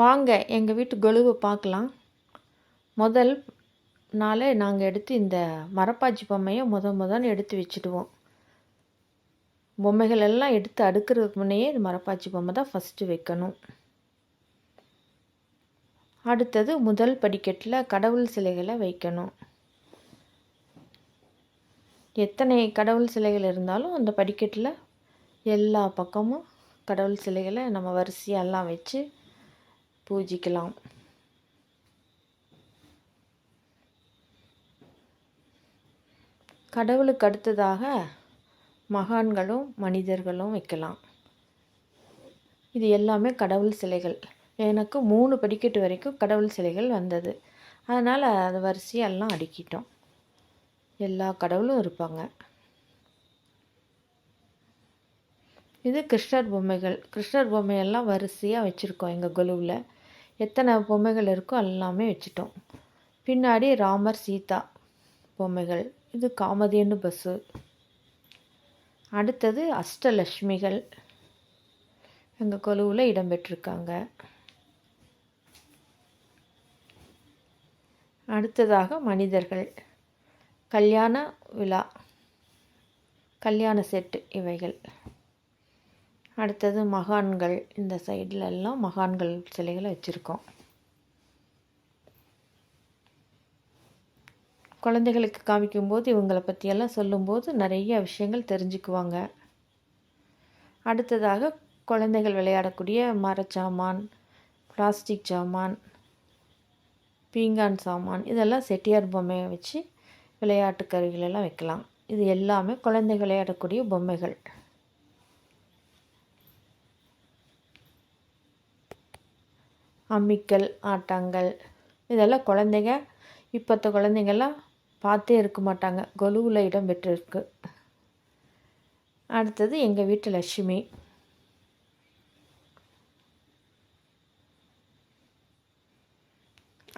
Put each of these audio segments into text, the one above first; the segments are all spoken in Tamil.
வாங்க எங்கள் வீட்டு கொலுவை பார்க்கலாம். முதல் நாளே நாங்கள் எடுத்து இந்த மரப்பாச்சி பொம்மையை முதன்னு எடுத்து வச்சுடுவோம். பொம்மைகள் எல்லாம் எடுத்து அடுக்கிறதுக்கு முன்னையே இந்த மரப்பாச்சி பொம்மை தான் ஃபஸ்ட்டு வைக்கணும். அடுத்தது முதல் படிக்கட்டில் கடவுள் சிலைகளை வைக்கணும். எத்தனை கடவுள் சிலைகள் இருந்தாலும் அந்த படிக்கட்டில் எல்லா பக்கமும் கடவுள் சிலைகளை நம்ம வரிசையாக எல்லாம் வச்சு பூஜிக்கலாம். கடவுளுக்கு அடுத்ததாக மகான்களும் மனிதர்களும் வைக்கலாம். இது எல்லாமே கடவுள் சிலைகள். எனக்கு 3 படிக்கட்டு வரைக்கும் கடவுள் சிலைகள் வந்தது. அதனால் அது வரிசையெல்லாம் அடுக்கிட்டோம். எல்லா கடவுளும் இருப்பாங்க. இது கிருஷ்ணர் பொம்மைகள். கிருஷ்ணர் பொம்மையெல்லாம் வரிசையாக வச்சுருக்கோம். எங்கள் கொலுவில் எத்தனை பொம்மைகள் இருக்கோ எல்லாமே வச்சுட்டோம். பின்னாடி ராமர் சீதா பொம்மைகள். இது காமதேனு பஸ்ஸு. அடுத்தது அஷ்டலட்சுமிகள் எங்கள் கொலுவில் இடம்பெற்றிருக்காங்க. அடுத்ததாக மனிதர்கள், கல்யாண விழா, கல்யாண செட்டு இவைகள். அடுத்தது மகான்கள். இந்த சைடில் எல்லாம் மகான்கள் சிலைகளை வச்சுருக்கோம். குழந்தைகளுக்கு காமிக்கும்போது இவங்களை பற்றியெல்லாம் சொல்லும்போது நிறைய விஷயங்கள் தெரிஞ்சுக்குவாங்க. அடுத்ததாக குழந்தைகள் விளையாடக்கூடிய மரச்சாமான், பிளாஸ்டிக் சாமான், பீங்கான் சாமான், இதெல்லாம் செட்டியார் பொம்மையை வச்சு விளையாட்டு கருவிகளெல்லாம் வைக்கலாம். இது எல்லாமே குழந்தைகள் விளையாடக்கூடிய பொம்மைகள். அம்மிக்கல், ஆட்டாங்கல், இதெல்லாம் குழந்தைங்க இப்போத்த குழந்தைங்கள்லாம் பார்த்தே இருக்க மாட்டாங்க. கொலுவில் இடம் பெற்றிருக்கு. அடுத்தது எங்கள் வீட்டு லட்சுமி.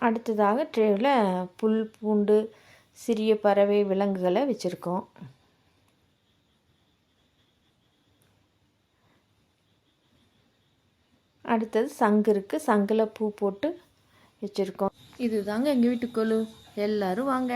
அடுத்ததாக ட்ரேவில் புல், பூண்டு, சிறிய பறவை, விலங்குகளை வச்சுருக்கோம். அடுத்தது சங்கு இருக்குது. சங்கில் பூ போட்டு வச்சுருக்கோம். இது தாங்க எங்கள் வீட்டு கொலு. எல்லோரும் வாங்க.